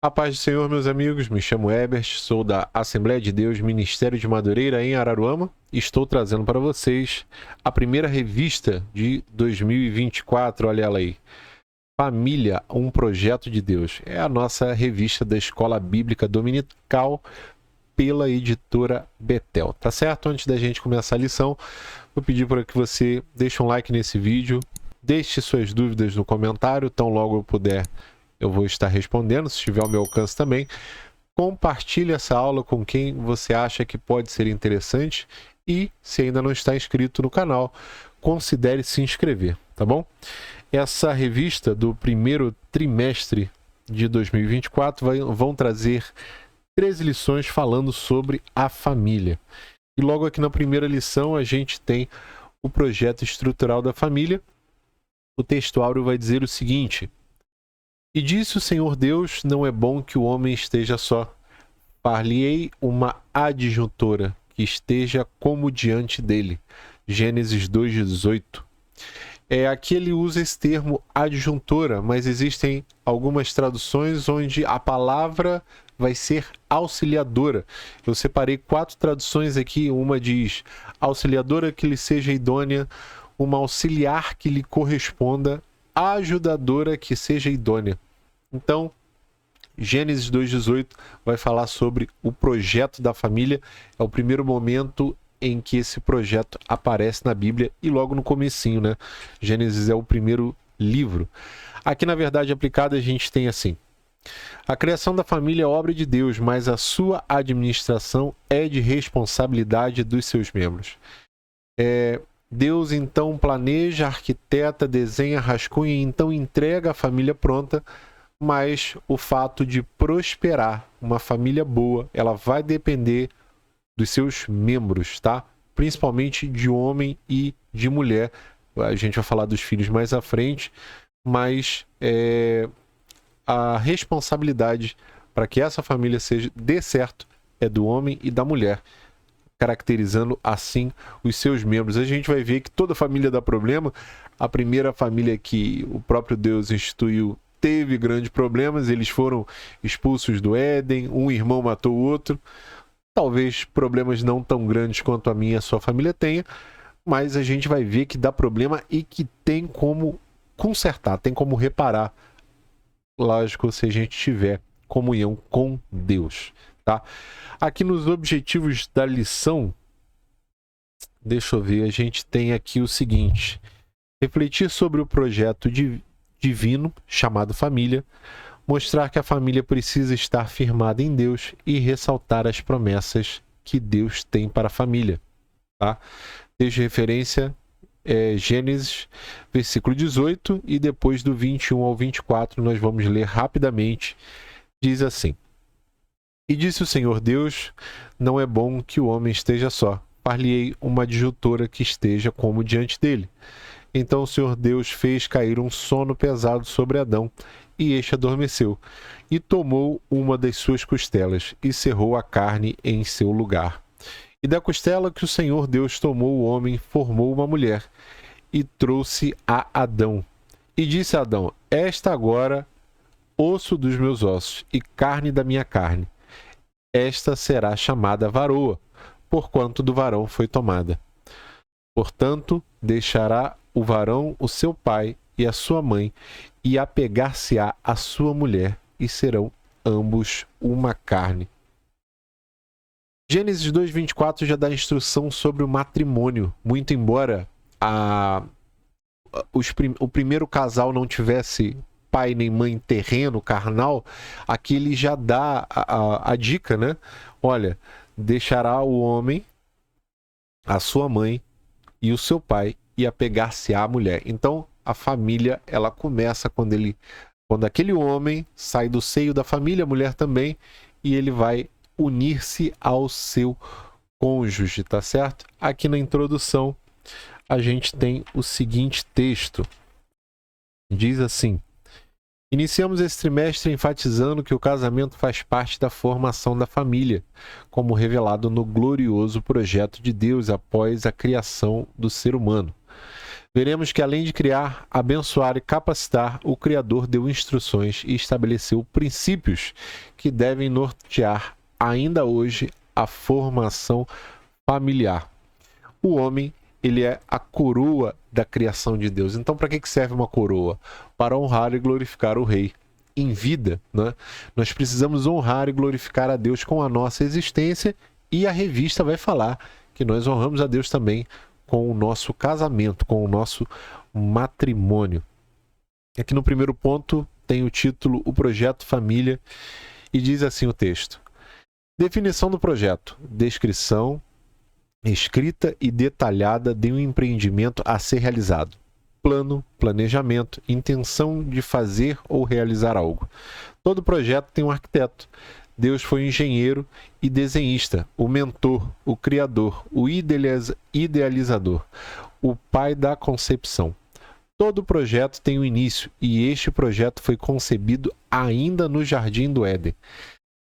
A paz do Senhor, meus amigos, me chamo Herbert, sou da Assembleia de Deus, Ministério de Madureira, em Araruama. Estou trazendo para vocês a primeira revista de 2024, olha ela aí. Família, um projeto de Deus. É a nossa revista da Escola Bíblica Dominical pela editora Betel, tá certo? Antes da gente começar a lição, vou pedir para que você deixe um like nesse vídeo, deixe suas dúvidas no comentário, tão logo eu puder eu vou estar respondendo, se estiver ao meu alcance também. Compartilhe essa aula com quem você acha que pode ser interessante e, se ainda não está inscrito no canal, considere se inscrever, tá bom? Essa revista do primeiro trimestre de 2024 vão trazer 13 lições falando sobre a família. E logo aqui na primeira lição a gente tem o projeto estrutural da família. O texto áureo vai dizer o seguinte: E disse o Senhor Deus, não é bom que o homem esteja só. Far-lhe-ei uma adjuntora que esteja como diante dele. Gênesis 2:18. Aqui ele usa esse termo adjuntora, mas existem algumas traduções onde a palavra vai ser auxiliadora. Eu separei 4 traduções aqui. Uma diz auxiliadora que lhe seja idônea, uma auxiliar que lhe corresponda, ajudadora que seja idônea. Então, Gênesis 2:18 vai falar sobre o projeto da família. É o primeiro momento em que esse projeto aparece na Bíblia e logo no comecinho, né? Gênesis é o primeiro livro. Aqui, na verdade, aplicado, a gente tem assim: a criação da família é obra de Deus, mas a sua administração é de responsabilidade dos seus membros. Deus então planeja, arquiteta, desenha, rascunha e então entrega a família pronta, mas o fato de prosperar uma família boa, ela vai depender dos seus membros, tá? Principalmente de homem e de mulher. A gente vai falar dos filhos mais à frente, mas a responsabilidade para que essa família dê certo é do homem e da mulher, caracterizando assim os seus membros. A gente vai ver que toda família dá problema. A primeira família que o próprio Deus instituiu teve grandes problemas, eles foram expulsos do Éden, um irmão matou o outro. Talvez problemas não tão grandes quanto a minha e a sua família tenha, mas a gente vai ver que dá problema e que tem como consertar, tem como reparar. Lógico, se a gente tiver comunhão com Deus, tá? Aqui nos objetivos da lição, deixa eu ver, a gente tem aqui o seguinte: refletir sobre o projeto divino chamado família, mostrar que a família precisa estar firmada em Deus e ressaltar as promessas que Deus tem para a família, tá? Desde referência Gênesis, versículo 18, e depois do 21 ao 24 nós vamos ler rapidamente. Diz assim: E disse o Senhor Deus, não é bom que o homem esteja só. Far-lhe-ei uma adjuntora que esteja como diante dele. Então o Senhor Deus fez cair um sono pesado sobre Adão, e este adormeceu, e tomou uma das suas costelas, e cerrou a carne em seu lugar. E da costela que o Senhor Deus tomou o homem, formou uma mulher, e trouxe a Adão. E disse a Adão: Esta agora, osso dos meus ossos, e carne da minha carne. Esta será chamada varoa, porquanto do varão foi tomada. Portanto, deixará o varão o seu pai e a sua mãe, e apegar-se-á à sua mulher, e serão ambos uma carne. Gênesis 2:24 já dá instrução sobre o matrimônio. Muito embora o primeiro casal não tivesse pai nem mãe terreno, carnal, aqui ele já dá a dica, né? Olha, deixará o homem, a sua mãe e o seu pai, e apegar-se à mulher. Então, a família, ela começa quando aquele homem sai do seio da família, a mulher também, e ele vai unir-se ao seu cônjuge, tá certo? Aqui na introdução, a gente tem o seguinte texto. Diz assim: Iniciamos esse trimestre enfatizando que o casamento faz parte da formação da família, como revelado no glorioso projeto de Deus após a criação do ser humano. veremos que além de criar, abençoar e capacitar, o Criador deu instruções e estabeleceu princípios que devem nortear ainda hoje a formação familiar. O homem, ele é a coroa da criação de Deus. Então, para que serve uma coroa? Para honrar e glorificar o rei em vida, né? Nós precisamos honrar e glorificar a Deus com a nossa existência, e a revista vai falar que nós honramos a Deus também com o nosso casamento, com o nosso matrimônio. Aqui no primeiro ponto tem o título O Projeto Família, e diz assim o texto: definição do projeto, descrição escrita e detalhada de um empreendimento a ser realizado. Plano, planejamento, intenção de fazer ou realizar algo. Todo projeto tem um arquiteto. Deus foi o engenheiro e desenhista, o mentor, o criador, o idealizador, o pai da concepção. Todo projeto tem um início, e este projeto foi concebido ainda no Jardim do Éden.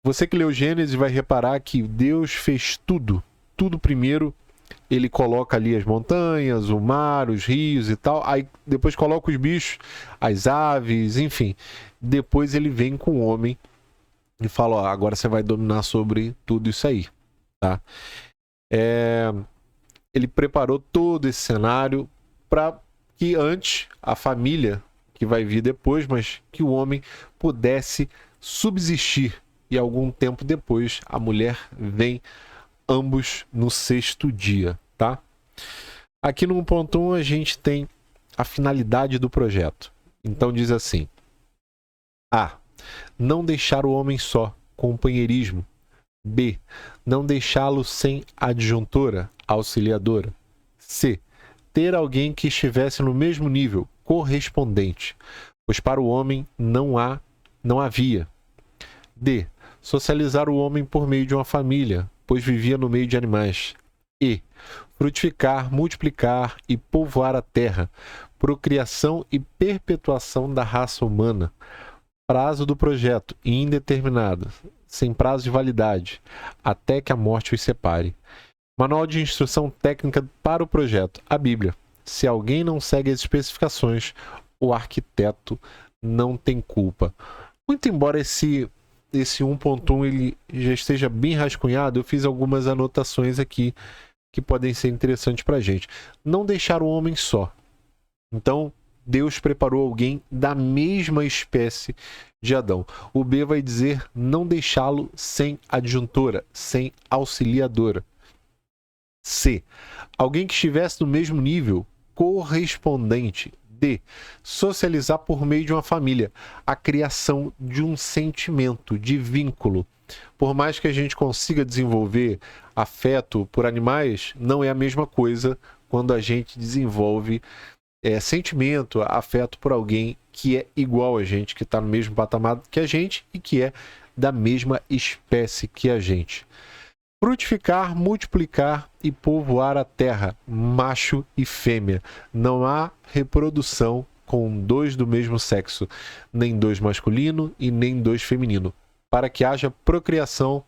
Você que leu Gênesis vai reparar que Deus fez tudo primeiro. Ele coloca ali as montanhas, o mar, os rios e tal. Aí depois coloca os bichos, as aves, enfim. Depois ele vem com o homem e fala: ó, agora você vai dominar sobre tudo isso aí, tá? Ele preparou todo esse cenário para que antes a família, que vai vir depois, mas que o homem pudesse subsistir. E algum tempo depois a mulher vem, ambos no sexto dia, tá? Aqui no 1.1 a gente tem a finalidade do projeto. Então diz assim: A. Não deixar o homem só, companheirismo. B. Não deixá-lo sem adjuntora, auxiliadora. C. Ter alguém que estivesse no mesmo nível, correspondente, pois para o homem não havia. D. Socializar o homem por meio de uma família, pois vivia no meio de animais. E. Frutificar, multiplicar e povoar a terra, procriação e perpetuação da raça humana. Prazo do projeto, indeterminado, sem prazo de validade, até que a morte os separe. Manual de instrução técnica para o projeto, a Bíblia. Se alguém não segue as especificações, o arquiteto não tem culpa. Muito embora esse 1.1 ele já esteja bem rascunhado, eu fiz algumas anotações aqui que podem ser interessantes para a gente. Não deixar o homem só. Então, Deus preparou alguém da mesma espécie de Adão. O B vai dizer não deixá-lo sem adjuntora, sem auxiliadora. C. Alguém que estivesse no mesmo nível, correspondente. D. Socializar por meio de uma família, a criação de um sentimento, de vínculo. Por mais que a gente consiga desenvolver afeto por animais, não é a mesma coisa quando a gente desenvolve sentimento, afeto por alguém que é igual a gente, que está no mesmo patamar que a gente e que é da mesma espécie que a gente. Frutificar, multiplicar e povoar a terra, macho e fêmea. Não há reprodução com dois do mesmo sexo, nem dois masculino e nem dois feminino. Para que haja procriação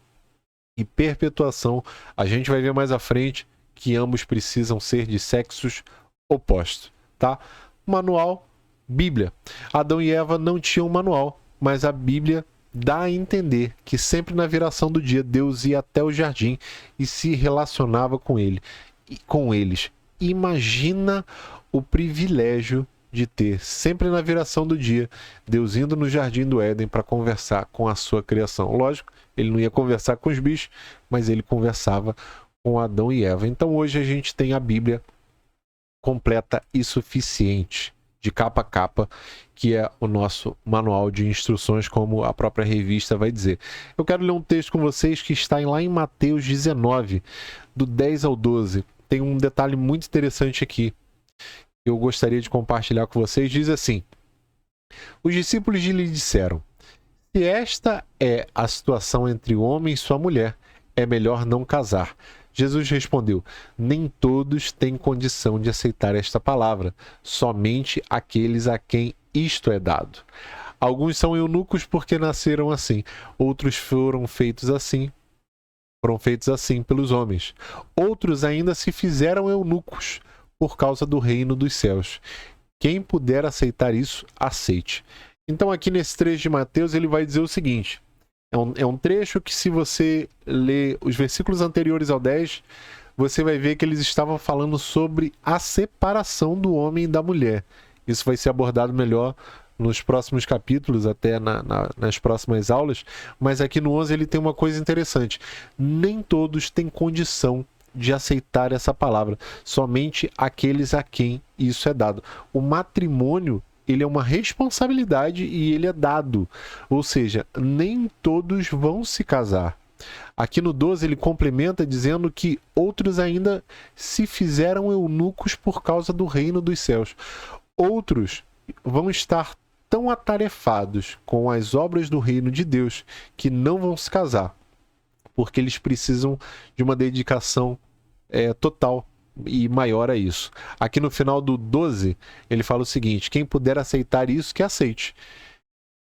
e perpetuação, a gente vai ver mais à frente que ambos precisam ser de sexos opostos, tá? Manual, Bíblia. Adão e Eva não tinham manual, mas a Bíblia dá a entender que sempre na viração do dia Deus ia até o jardim e se relacionava com eles. Imagina o privilégio de ter sempre na viração do dia Deus indo no jardim do Éden para conversar com a sua criação. Lógico, ele não ia conversar com os bichos, mas ele conversava com Adão e Eva. Então hoje a gente tem a Bíblia completa e suficiente, de capa a capa, que é o nosso manual de instruções, como a própria revista vai dizer. Eu quero ler um texto com vocês que está lá em Mateus 19, do 10 ao 12. Tem um detalhe muito interessante aqui, que eu gostaria de compartilhar com vocês. Diz assim: os discípulos lhe disseram: se esta é a situação entre o homem e sua mulher, é melhor não casar. Jesus respondeu: nem todos têm condição de aceitar esta palavra, somente aqueles a quem isto é dado. Alguns são eunucos porque nasceram assim, outros foram feitos assim pelos homens. Outros ainda se fizeram eunucos por causa do reino dos céus. Quem puder aceitar isso, aceite. Então aqui nesse trecho de Mateus ele vai dizer o seguinte, é um trecho que, se você ler os versículos anteriores ao 10, você vai ver que eles estavam falando sobre a separação do homem e da mulher. Isso vai ser abordado melhor nos próximos capítulos, até nas próximas aulas, mas aqui no 11 ele tem uma coisa interessante. Nem todos têm condição de aceitar essa palavra, somente aqueles a quem isso é dado. O matrimônio, ele é uma responsabilidade e ele é dado, ou seja, nem todos vão se casar. Aqui no 12 ele complementa dizendo que outros ainda se fizeram eunucos por causa do reino dos céus. Outros vão estar tão atarefados com as obras do reino de Deus que não vão se casar, porque eles precisam de uma dedicação total e maior a isso. Aqui no final do 12, ele fala o seguinte: quem puder aceitar isso, que aceite.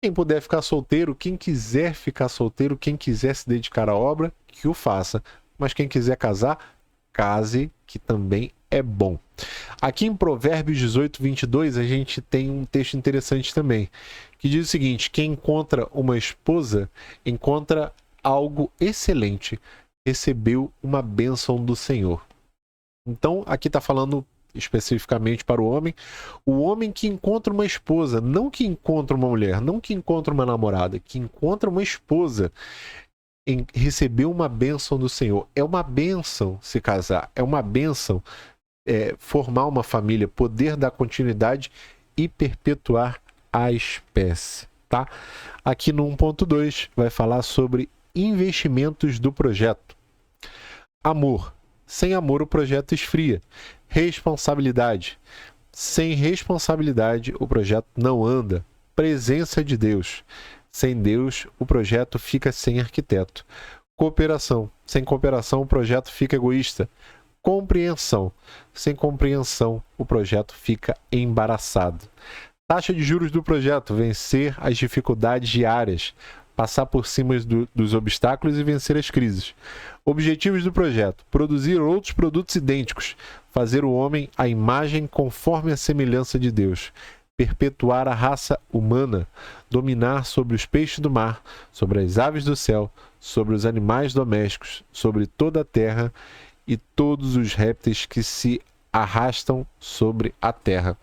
Quem puder ficar solteiro, quem quiser ficar solteiro, quem quiser se dedicar à obra, que o faça. Mas quem quiser casar, case, que também é bom. Aqui em Provérbios 18, 22, a gente tem um texto interessante também, que diz o seguinte: quem encontra uma esposa, encontra algo excelente, recebeu uma bênção do Senhor. Então, aqui está falando especificamente para o homem que encontra uma esposa, não que encontra uma mulher, não que encontra uma namorada, que encontra uma esposa, recebeu uma bênção do Senhor. É uma bênção se casar, é uma bênção formar uma família, poder dar continuidade e perpetuar a espécie, tá? Aqui no 1.2 vai falar sobre investimentos do projeto. Amor. Sem amor o projeto esfria. Responsabilidade. Sem responsabilidade o projeto não anda. Presença de Deus. Sem Deus o projeto fica sem arquiteto. Cooperação. Sem cooperação o projeto fica egoísta. Compreensão. Sem compreensão o projeto fica embaraçado. Taxa de juros do projeto. Vencer as dificuldades diárias. Passar por cima dos obstáculos e vencer as crises. Objetivos do projeto: produzir outros produtos idênticos, fazer o homem à imagem conforme a semelhança de Deus, perpetuar a raça humana, dominar sobre os peixes do mar, sobre as aves do céu, sobre os animais domésticos, sobre toda a terra e todos os répteis que se arrastam sobre a terra.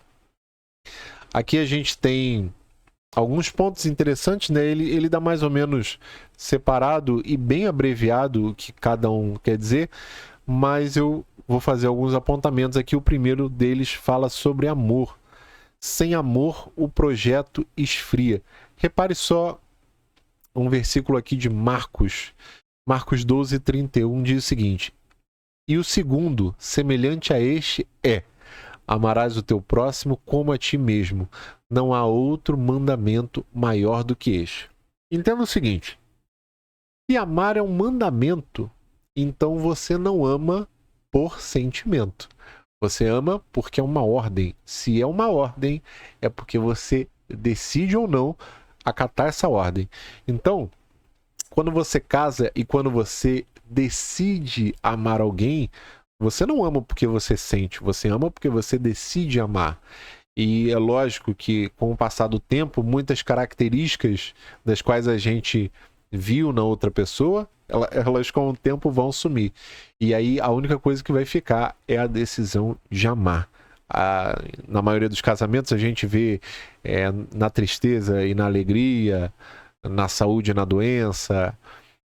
Aqui a gente tem alguns pontos interessantes, né? Ele dá mais ou menos separado e bem abreviado o que cada um quer dizer, mas eu vou fazer alguns apontamentos aqui. O primeiro deles fala sobre amor. Sem amor, o projeto esfria. Repare só um versículo aqui de Marcos. Marcos 12, 31 diz o seguinte: e o segundo, semelhante a este, é: amarás o teu próximo como a ti mesmo. Não há outro mandamento maior do que este. Entenda o seguinte: se amar é um mandamento, então você não ama por sentimento. Você ama porque é uma ordem. Se é uma ordem, é porque você decide ou não acatar essa ordem. Então, quando você casa e quando você decide amar alguém, você não ama porque você sente, você ama porque você decide amar. E é lógico que, com o passar do tempo, muitas características das quais a gente viu na outra pessoa, elas com o tempo vão sumir. E aí a única coisa que vai ficar é a decisão de amar. Na maioria dos casamentos a gente vê na tristeza e na alegria, na saúde e na doença.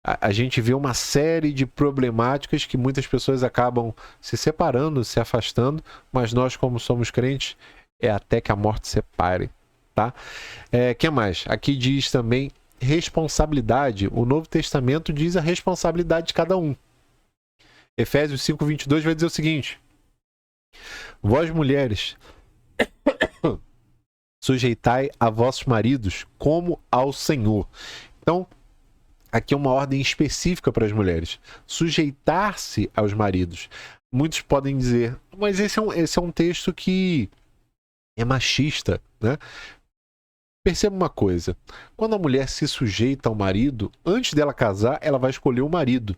A gente vê uma série de problemáticas que muitas pessoas acabam se separando, se afastando, mas nós, como somos crentes, é até que a morte separe, tá? Que mais? Aqui diz também responsabilidade. O Novo Testamento diz a responsabilidade de cada um. Efésios 5:22 vai dizer o seguinte: vós mulheres, sujeitai a vossos maridos como ao Senhor. Então, aqui é uma ordem específica para as mulheres: sujeitar-se aos maridos. Muitos podem dizer, mas esse é um texto que é machista, né? Perceba uma coisa: quando a mulher se sujeita ao marido, antes dela casar, ela vai escolher o marido.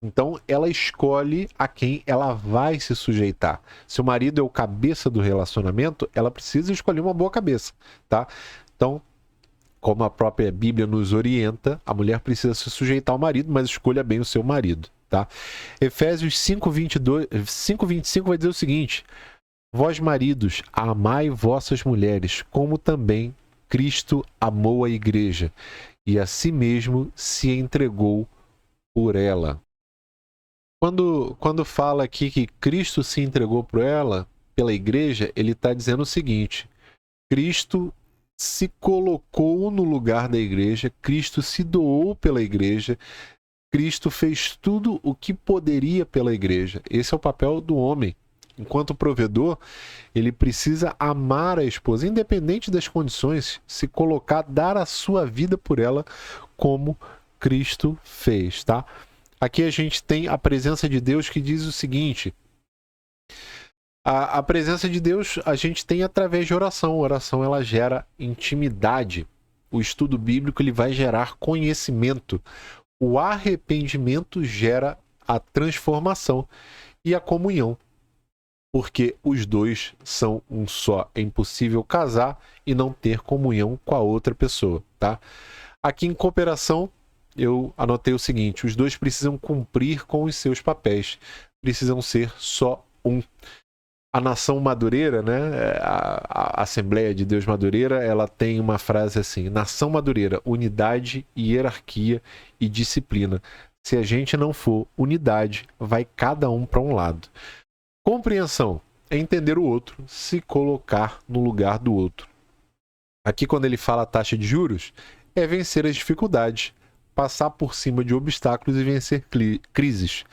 Então, ela escolhe a quem ela vai se sujeitar. Se o marido é o cabeça do relacionamento, ela precisa escolher uma boa cabeça, tá? Então, como a própria Bíblia nos orienta, a mulher precisa se sujeitar ao marido, mas escolha bem o seu marido, tá? Efésios 5:25 vai dizer o seguinte: vós maridos, amai vossas mulheres, como também Cristo amou a igreja e a si mesmo se entregou por ela. Quando fala aqui que Cristo se entregou por ela, pela igreja, ele está dizendo o seguinte: Cristo se colocou no lugar da igreja, Cristo se doou pela igreja, Cristo fez tudo o que poderia pela igreja. Esse é o papel do homem. Enquanto provedor, ele precisa amar a esposa, independente das condições, se colocar, dar a sua vida por ela, como Cristo fez, tá? Aqui a gente tem a presença de Deus que diz o seguinte: a presença de Deus a gente tem através de oração. A oração, ela gera intimidade. O estudo bíblico, ele vai gerar conhecimento. O arrependimento gera a transformação e a comunhão, porque os dois são um só. É impossível casar e não ter comunhão com a outra pessoa, tá? Aqui em cooperação, eu anotei o seguinte: os dois precisam cumprir com os seus papéis, precisam ser só um. A nação madureira, né, a Assembleia de Deus Madureira, ela tem uma frase assim: nação madureira, unidade, hierarquia e disciplina. Se a gente não for unidade, vai cada um para um lado. Compreensão é entender o outro, se colocar no lugar do outro. Aqui, quando ele fala taxa de juros, é vencer as dificuldades, passar por cima de obstáculos e vencer crises.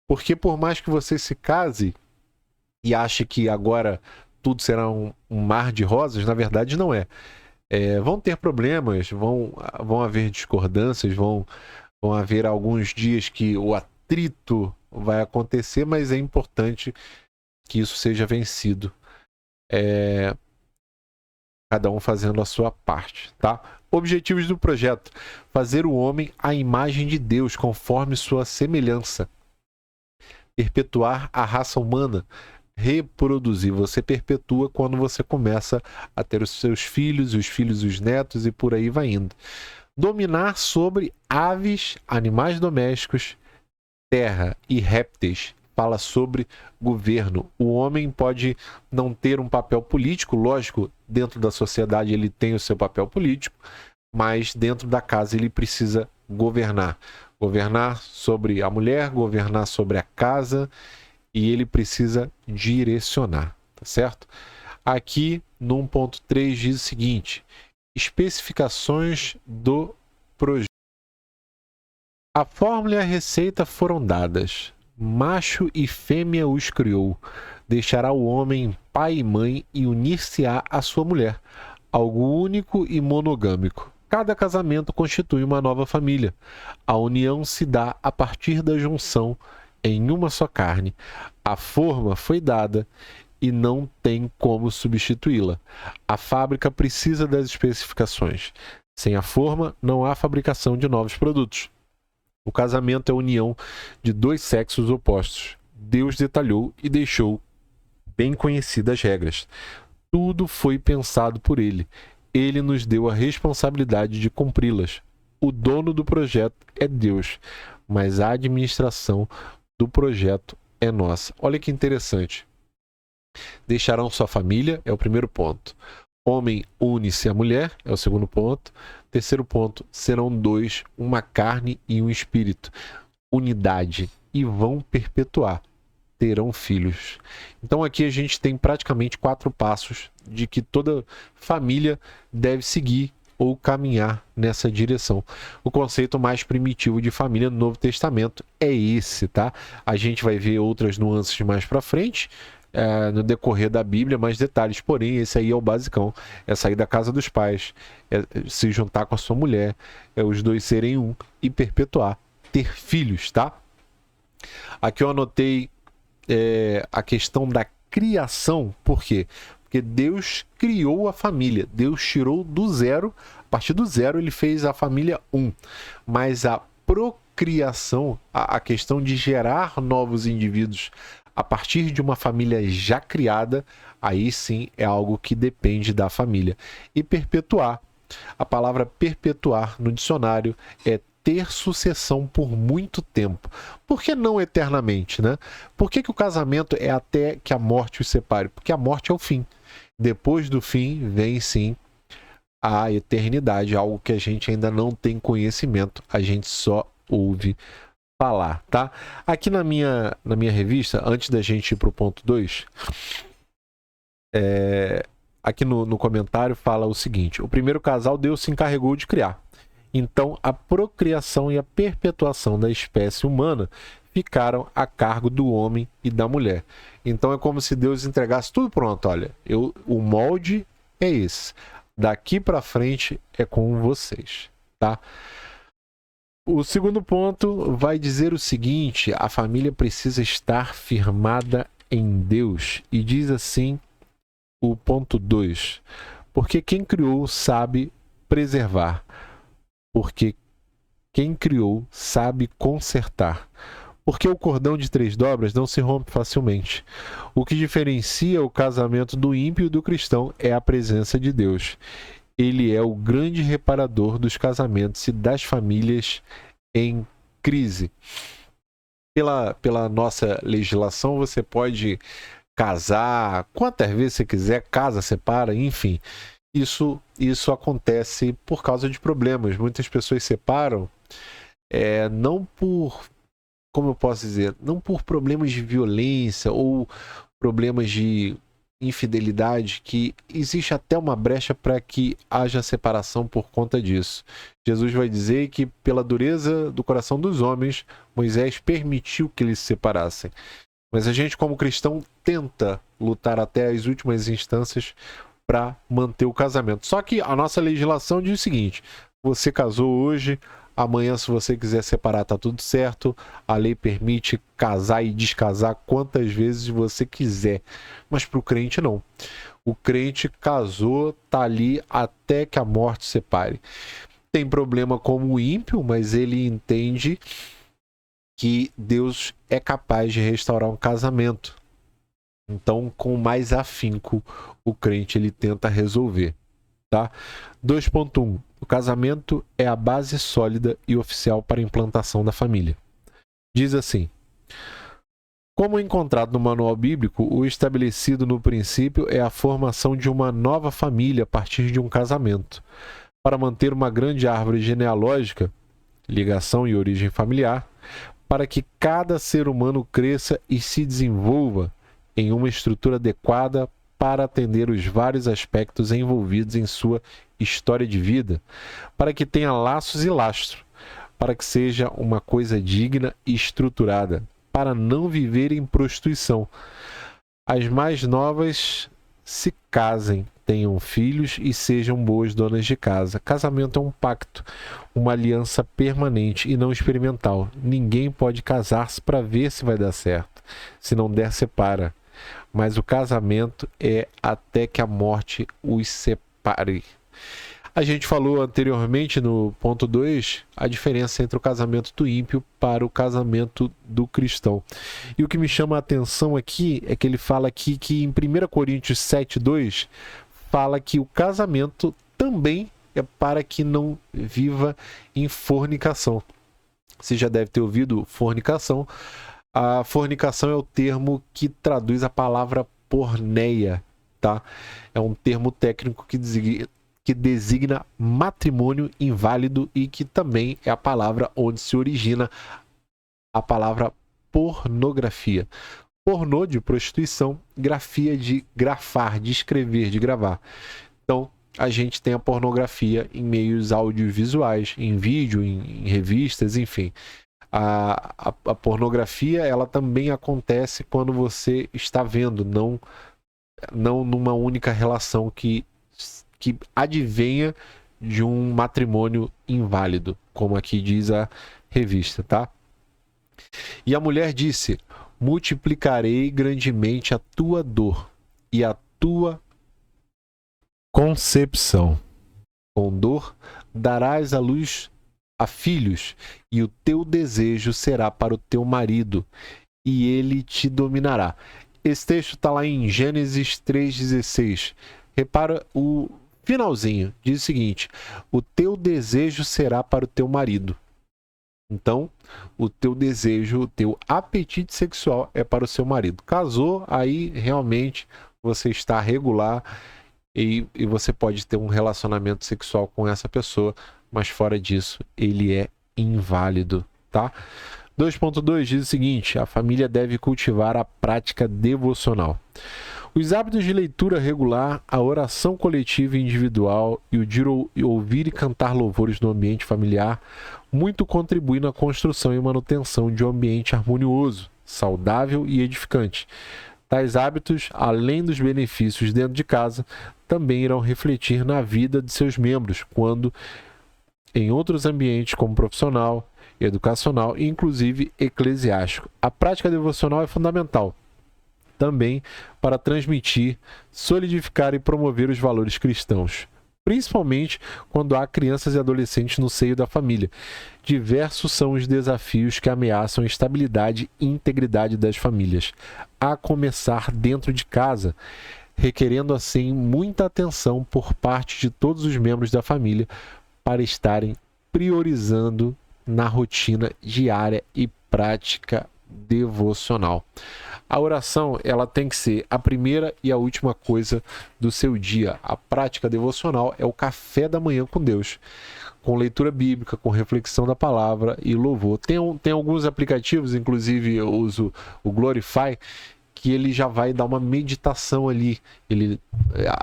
Porque por mais que você se case e ache que agora tudo será um mar de rosas, na verdade não é. Vão ter problemas, vão haver discordâncias, vão haver alguns dias que o atrito vai acontecer, mas é importante que isso seja vencido. Cada um fazendo a sua parte, tá? Objetivos do projeto: fazer o homem à imagem de Deus, conforme sua semelhança. Perpetuar a raça humana. Reproduzir. Você perpetua quando você começa a ter os seus filhos, os netos e por aí vai indo. Dominar sobre aves, animais domésticos, terra e répteis. Fala sobre governo. O homem pode não ter um papel político, lógico, dentro da sociedade ele tem o seu papel político, mas dentro da casa ele precisa governar. Governar sobre a mulher, governar sobre a casa, e ele precisa direcionar, tá certo? Aqui no 1.3 diz o seguinte: especificações do projeto. A fórmula e a receita foram dadas. Macho e fêmea os criou. Deixará o homem pai e mãe e unir-se-á à sua mulher, algo único e monogâmico. Cada casamento constitui uma nova família. A união se dá a partir da junção em uma só carne. A forma foi dada e não tem como substituí-la. A fábrica precisa das especificações. Sem a forma, não há fabricação de novos produtos. O casamento é a união de dois sexos opostos. Deus detalhou e deixou bem conhecidas as regras. Tudo foi pensado por Ele. Ele nos deu a responsabilidade de cumpri-las. O dono do projeto é Deus, mas a administração do projeto é nossa. Olha que interessante. Deixarão sua família, é o primeiro ponto. Homem une-se à mulher, é o segundo ponto. Terceiro ponto: serão dois, uma carne e um espírito. Unidade. E vão perpetuar. Terão filhos. Então aqui a gente tem praticamente 4 passos de que toda família deve seguir ou caminhar nessa direção. O conceito mais primitivo de família no Novo Testamento é esse, tá? A gente vai ver outras nuances mais para frente, no decorrer da Bíblia, mais detalhes, porém esse aí é o basicão: é sair da casa dos pais, é se juntar com a sua mulher, é os dois serem um e perpetuar, ter filhos, tá? Aqui eu anotei a questão da criação. Por quê? Porque Deus criou a família. Deus tirou do zero. A partir do zero ele fez a família 1. Mas a procriação, a questão de gerar novos indivíduos a partir de uma família já criada, aí sim é algo que depende da família. E perpetuar. A palavra perpetuar no dicionário é ter sucessão por muito tempo. Por que não eternamente, né? Por que o casamento é até que a morte os separe? Porque a morte é o fim. Depois do fim vem sim a eternidade, algo que a gente ainda não tem conhecimento, a gente só ouve falar, tá? Aqui na minha revista, antes da gente ir para o ponto 2, aqui no comentário fala o seguinte: o primeiro casal Deus se encarregou de criar. Então, a procriação e a perpetuação da espécie humana ficaram a cargo do homem e da mulher. Então, é como se Deus entregasse tudo pronto. Olha, o molde é esse. Daqui para frente é com vocês, tá? O segundo ponto vai dizer o seguinte: a família precisa estar firmada em Deus. E diz assim o ponto 2: porque quem criou sabe preservar. Porque quem criou sabe consertar. Porque o cordão de 3 dobras não se rompe facilmente. O que diferencia o casamento do ímpio e do cristão é a presença de Deus. Ele é o grande reparador dos casamentos e das famílias em crise. Pela nossa legislação, você pode casar quantas vezes você quiser, casa, separa, enfim. Isso acontece por causa de problemas. Muitas pessoas separam não por, como eu posso dizer, não por problemas de violência ou problemas de infidelidade, que existe até uma brecha para que haja separação por conta disso. Jesus vai dizer que pela dureza do coração dos homens, Moisés permitiu que eles se separassem. Mas a gente, como cristão, tenta lutar até as últimas instâncias para manter o casamento. Só que a nossa legislação diz o seguinte: você casou hoje, amanhã, se você quiser separar, tá tudo certo. A lei permite casar e descasar quantas vezes você quiser. Mas para o crente, não. O crente casou, tá ali até que a morte separe. Tem problema como o ímpio, mas ele entende que Deus é capaz de restaurar um casamento. Então, com mais afinco, o crente ele tenta resolver. Tá? 2.1. O casamento é a base sólida e oficial para a implantação da família. Diz assim: como encontrado no manual bíblico, o estabelecido no princípio é a formação de uma nova família a partir de um casamento. Para manter uma grande árvore genealógica, ligação e origem familiar, para que cada ser humano cresça e se desenvolva em uma estrutura adequada para atender os vários aspectos envolvidos em sua história de vida, para que tenha laços e lastro, para que seja uma coisa digna e estruturada, para não viver em prostituição. As mais novas se casem, tenham filhos e sejam boas donas de casa. Casamento é um pacto, uma aliança permanente e não experimental. Ninguém pode casar-se para ver se vai dar certo. Se não der, separa. Mas o casamento é até que a morte os separe. A gente falou anteriormente no ponto 2 a diferença entre o casamento do ímpio para o casamento do cristão. E o que me chama a atenção aqui é que ele fala aqui que em 1 Coríntios 7:2 fala que o casamento também é para que não viva em fornicação. Você já deve ter ouvido fornicação. A fornicação é o termo que traduz a palavra porneia, tá? É um termo técnico que designa matrimônio inválido e que também é a palavra onde se origina a palavra pornografia. Pornô de prostituição, grafia de grafar, de escrever, de gravar. Então, a gente tem a pornografia em meios audiovisuais, em vídeo, em revistas, enfim. A pornografia, ela também acontece quando você está vendo, não numa única relação que advenha de um matrimônio inválido, como aqui diz a revista, tá? E a mulher disse: multiplicarei grandemente a tua dor e a tua concepção. Com dor darás à luz a filhos, e o teu desejo será para o teu marido, e ele te dominará. Esse texto está lá em Gênesis 3,16. Repara o finalzinho, diz o seguinte: o teu desejo será para o teu marido. Então, o teu desejo, o teu apetite sexual é para o seu marido. Casou, aí realmente você está regular e você pode ter um relacionamento sexual com essa pessoa, mas fora disso, ele é inválido, tá? 2.2 diz o seguinte: a família deve cultivar a prática devocional. Os hábitos de leitura regular, a oração coletiva e individual e o de ouvir e cantar louvores no ambiente familiar muito contribuem na construção e manutenção de um ambiente harmonioso, saudável e edificante. Tais hábitos, além dos benefícios dentro de casa, também irão refletir na vida de seus membros, quando em outros ambientes como profissional, educacional e inclusive eclesiástico. A prática devocional é fundamental também para transmitir, solidificar e promover os valores cristãos, principalmente quando há crianças e adolescentes no seio da família. Diversos são os desafios que ameaçam a estabilidade e integridade das famílias, a começar dentro de casa, requerendo assim muita atenção por parte de todos os membros da família para estarem priorizando na rotina diária e prática devocional. A oração, ela tem que ser a primeira e a última coisa do seu dia. A prática devocional é o café da manhã com Deus, com leitura bíblica, com reflexão da palavra e louvor. Tem alguns aplicativos, inclusive eu uso o Glorify, que ele já vai dar uma meditação ali.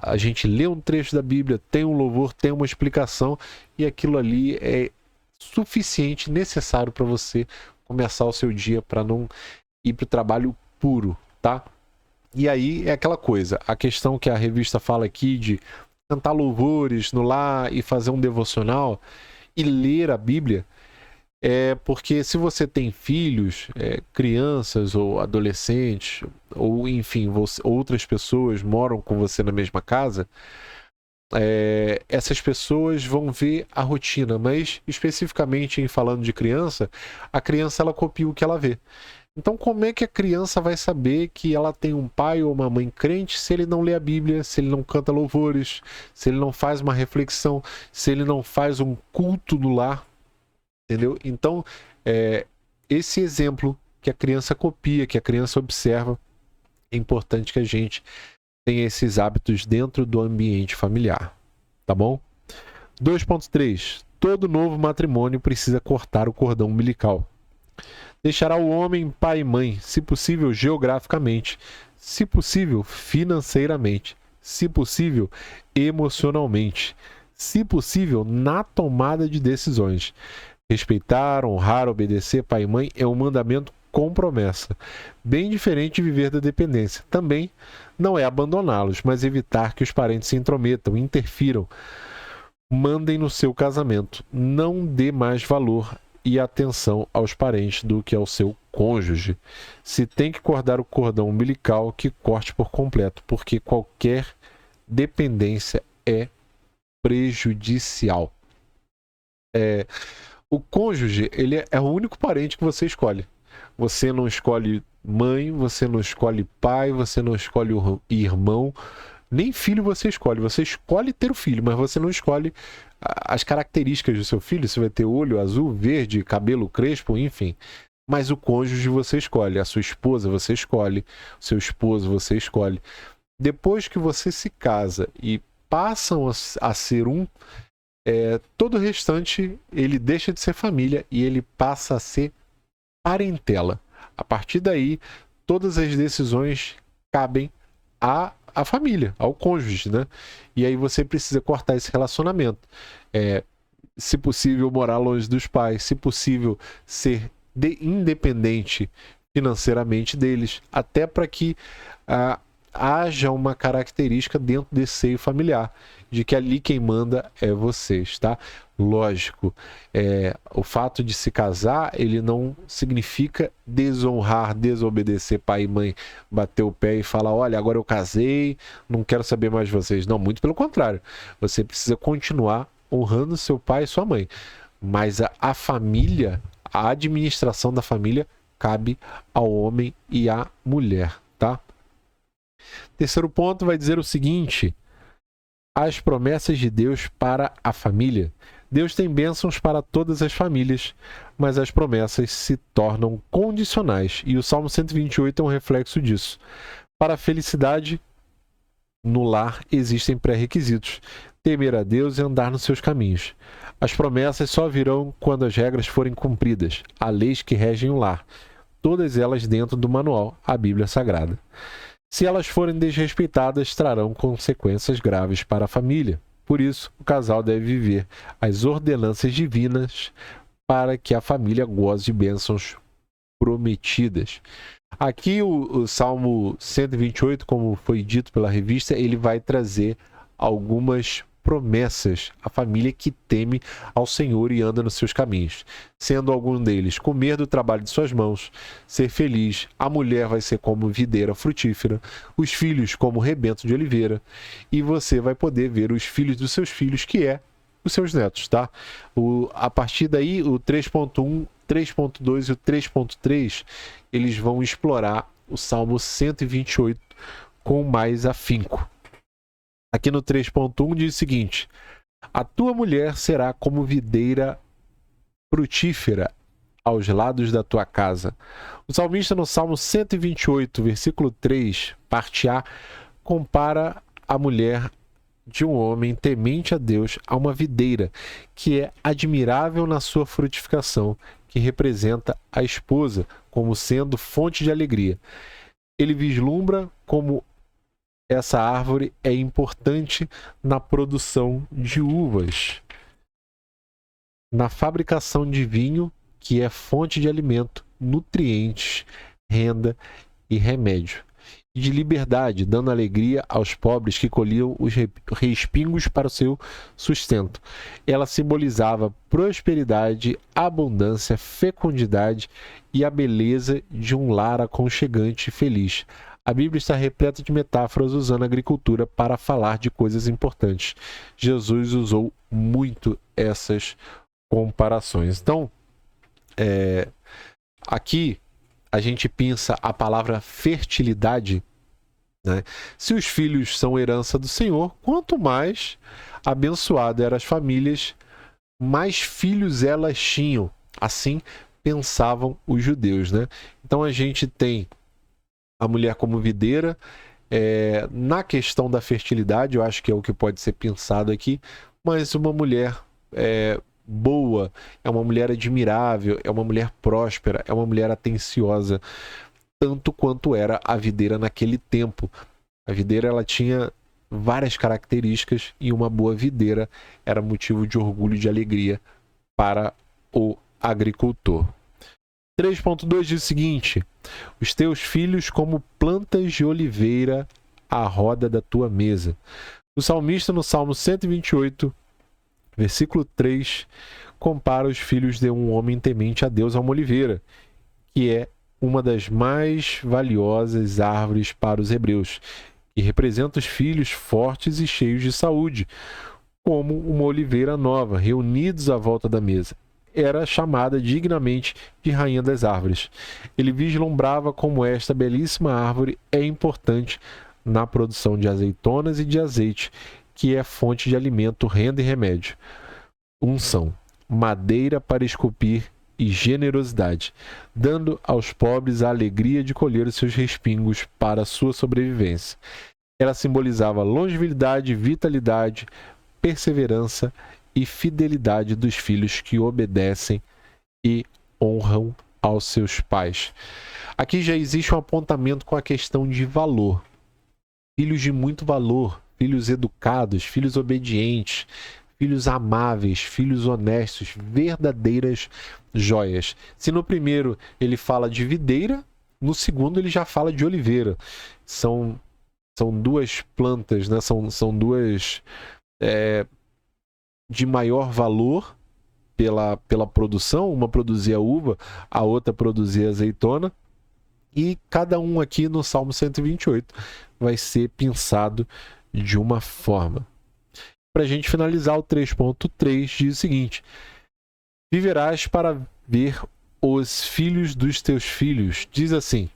A gente lê um trecho da Bíblia, tem um louvor, tem uma explicação, e aquilo ali é suficiente, necessário para você começar o seu dia, para não ir para o trabalho puro, tá? E aí é aquela coisa, a questão que a revista fala aqui de cantar louvores no lar e fazer um devocional e ler a Bíblia, é porque se você tem filhos, crianças ou adolescentes, ou enfim, outras pessoas moram com você na mesma casa, essas pessoas vão ver a rotina, mas especificamente em falando de criança, a criança ela copia o que ela vê. Então, como é que a criança vai saber que ela tem um pai ou uma mãe crente se ele não lê a Bíblia, se ele não canta louvores, se ele não faz uma reflexão, se ele não faz um culto no lar? Entendeu? Então, esse exemplo que a criança copia, que a criança observa, é importante que a gente tenha esses hábitos dentro do ambiente familiar. Tá bom? 2.3. Todo novo matrimônio precisa cortar o cordão umbilical. Deixará o homem pai e mãe, se possível geograficamente, se possível financeiramente, se possível emocionalmente, se possível na tomada de decisões. Respeitar, honrar, obedecer pai e mãe é um mandamento com promessa, bem diferente de viver da dependência. Também não é abandoná-los, mas evitar que os parentes se intrometam, interfiram, mandem no seu casamento. Não dê mais valor e atenção aos parentes do que ao seu cônjuge. Se tem que cortar o cordão umbilical, que corte por completo, porque qualquer dependência é prejudicial. O cônjuge, ele é o único parente que você escolhe. Você não escolhe mãe, você não escolhe pai, você não escolhe irmão, nem filho você escolhe. Você escolhe ter o filho, mas você não escolhe as características do seu filho. Você vai ter olho azul, verde, cabelo crespo, enfim. Mas o cônjuge você escolhe, a sua esposa você escolhe, o seu esposo você escolhe. Depois que você se casa e passam a ser um, todo o restante ele deixa de ser família e ele passa a ser parentela. A partir daí, todas as decisões cabem à família, ao cônjuge, né? E aí você precisa cortar esse relacionamento. Se possível, morar longe dos pais, se possível, ser independente financeiramente deles, até para que haja uma característica dentro desse seio familiar, de que ali quem manda é vocês, tá? Lógico, o fato de se casar, ele não significa desonrar, desobedecer pai e mãe, bater o pé e falar, olha, agora eu casei, não quero saber mais de vocês. Não, muito pelo contrário. Você precisa continuar honrando seu pai e sua mãe. mas a família, a administração da família, cabe ao homem e à mulher, tá? Terceiro ponto vai dizer o seguinte: as promessas de Deus para a família. Deus tem bênçãos para todas as famílias, mas as promessas se tornam condicionais, e o Salmo 128 é um reflexo disso. Para a felicidade no lar existem pré-requisitos: temer a Deus e andar nos seus caminhos. As promessas só virão quando as regras forem cumpridas, há leis que regem o lar, todas elas dentro do manual, a Bíblia Sagrada. Se elas forem desrespeitadas, trarão consequências graves para a família. Por isso, o casal deve viver as ordenanças divinas para que a família goze de bênçãos prometidas. Aqui o Salmo 128, como foi dito pela revista, ele vai trazer algumas promessas à família que teme ao Senhor e anda nos seus caminhos, sendo algum deles comer do trabalho de suas mãos, ser feliz, a mulher vai ser como videira frutífera, os filhos como rebento de oliveira, e você vai poder ver os filhos dos seus filhos, que é os seus netos, tá? A partir daí, o 3.1, 3.2 e o 3.3, eles vão explorar o Salmo 128 com mais afinco. Aqui no 3.1 diz o seguinte: a tua mulher será como videira frutífera aos lados da tua casa. O salmista no Salmo 128, versículo 3, parte A, compara a mulher de um homem temente a Deus a uma videira, que é admirável na sua frutificação, que representa a esposa como sendo fonte de alegria. Ele vislumbra como essa árvore é importante na produção de uvas, na fabricação de vinho, que é fonte de alimento, nutrientes, renda e remédio, e de liberdade, dando alegria aos pobres que colhiam os respingos para o seu sustento. Ela simbolizava prosperidade, abundância, fecundidade e a beleza de um lar aconchegante e feliz. A Bíblia está repleta de metáforas usando a agricultura para falar de coisas importantes. Jesus usou muito essas comparações. Então, aqui a gente pensa a palavra fertilidade, né? Se os filhos são herança do Senhor, quanto mais abençoadas eram as famílias, mais filhos elas tinham. Assim pensavam os judeus, né? Então a gente tem a mulher como videira. Na questão da fertilidade, eu acho que é o que pode ser pensado aqui, mas uma mulher boa, é uma mulher admirável, é uma mulher próspera, é uma mulher atenciosa, tanto quanto era a videira naquele tempo. A videira ela tinha várias características e uma boa videira era motivo de orgulho e de alegria para o agricultor. 3.2 diz o seguinte: os teus filhos como plantas de oliveira à roda da tua mesa. O salmista no Salmo 128, versículo 3, compara os filhos de um homem temente a Deus a uma oliveira, que é uma das mais valiosas árvores para os hebreus, que representa os filhos fortes e cheios de saúde, como uma oliveira nova, reunidos à volta da mesa. Era chamada dignamente de rainha das árvores. Ele vislumbrava como esta belíssima árvore é importante na produção de azeitonas e de azeite, que é fonte de alimento, renda e remédio. Unção, madeira para esculpir e generosidade, dando aos pobres a alegria de colher os seus respingos para a sua sobrevivência. Ela simbolizava longevidade, vitalidade, perseverança e fidelidade dos filhos que obedecem e honram aos seus pais. Aqui já existe um apontamento com a questão de valor. Filhos de muito valor, filhos educados, filhos obedientes, filhos amáveis, filhos honestos, verdadeiras joias. Se no primeiro ele fala de videira, no segundo ele já fala de oliveira. São duas plantas, né? São duas de maior valor pela produção. Uma produzia uva, a outra produzia azeitona. E cada um aqui no Salmo 128 vai ser pensado de uma forma. Para a gente finalizar, o 3.3 diz o seguinte: viverás para ver os filhos dos teus filhos. Diz assim.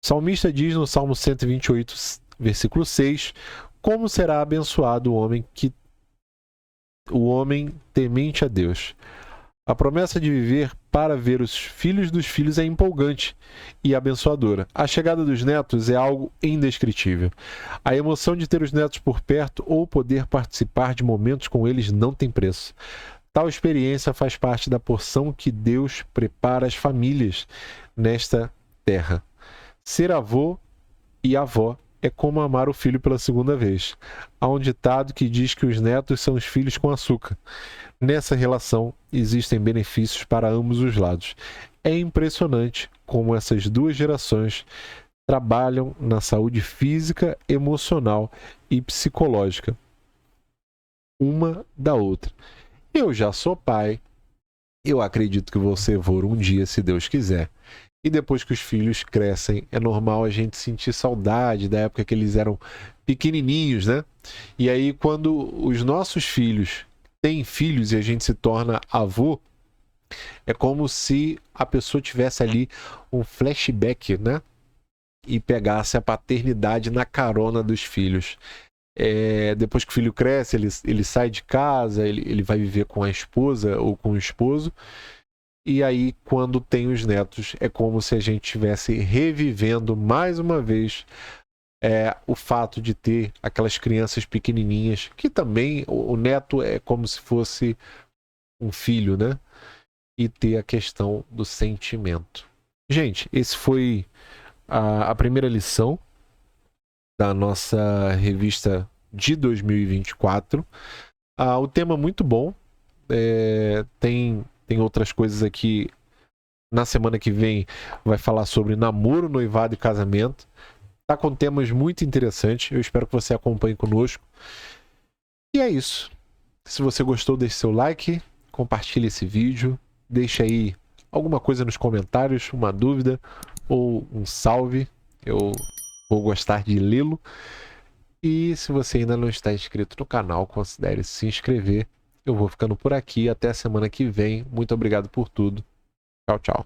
O salmista diz no Salmo 128, versículo 6, como será abençoado o homem temente a Deus. A promessa de viver para ver os filhos dos filhos é empolgante e abençoadora. A chegada dos netos é algo indescritível. A emoção de ter os netos por perto ou poder participar de momentos com eles não tem preço. Tal experiência faz parte da porção que Deus prepara às famílias nesta terra. Ser avô e avó é como amar o filho pela segunda vez. Há um ditado que diz que os netos são os filhos com açúcar. Nessa relação, existem benefícios para ambos os lados. É impressionante como essas duas gerações trabalham na saúde física, emocional e psicológica uma da outra. Eu já sou pai, eu acredito que vou ser avô um dia, se Deus quiser. E depois que os filhos crescem, é normal a gente sentir saudade da época que eles eram pequenininhos, né? E aí, quando os nossos filhos têm filhos e a gente se torna avô, é como se a pessoa tivesse ali um flashback, né? E pegasse a paternidade na carona dos filhos. Depois que o filho cresce, ele sai de casa, ele vai viver com a esposa ou com o esposo. E aí, quando tem os netos, é como se a gente estivesse revivendo mais uma vez o fato de ter aquelas crianças pequenininhas, que também o neto é como se fosse um filho, né? E ter a questão do sentimento. Gente, esse foi a primeira lição da nossa revista de 2024. O tema muito bom. Tem outras coisas aqui. Na semana que vem vai falar sobre namoro, noivado e casamento. Tá com temas muito interessantes. Eu espero que você acompanhe conosco. E é isso. Se você gostou, deixe seu like, compartilhe esse vídeo, deixe aí alguma coisa nos comentários, uma dúvida ou um salve. Eu vou gostar de lê-lo. E se você ainda não está inscrito no canal, considere se inscrever. Eu vou ficando por aqui. Até a semana que vem. Muito obrigado por tudo. Tchau, tchau.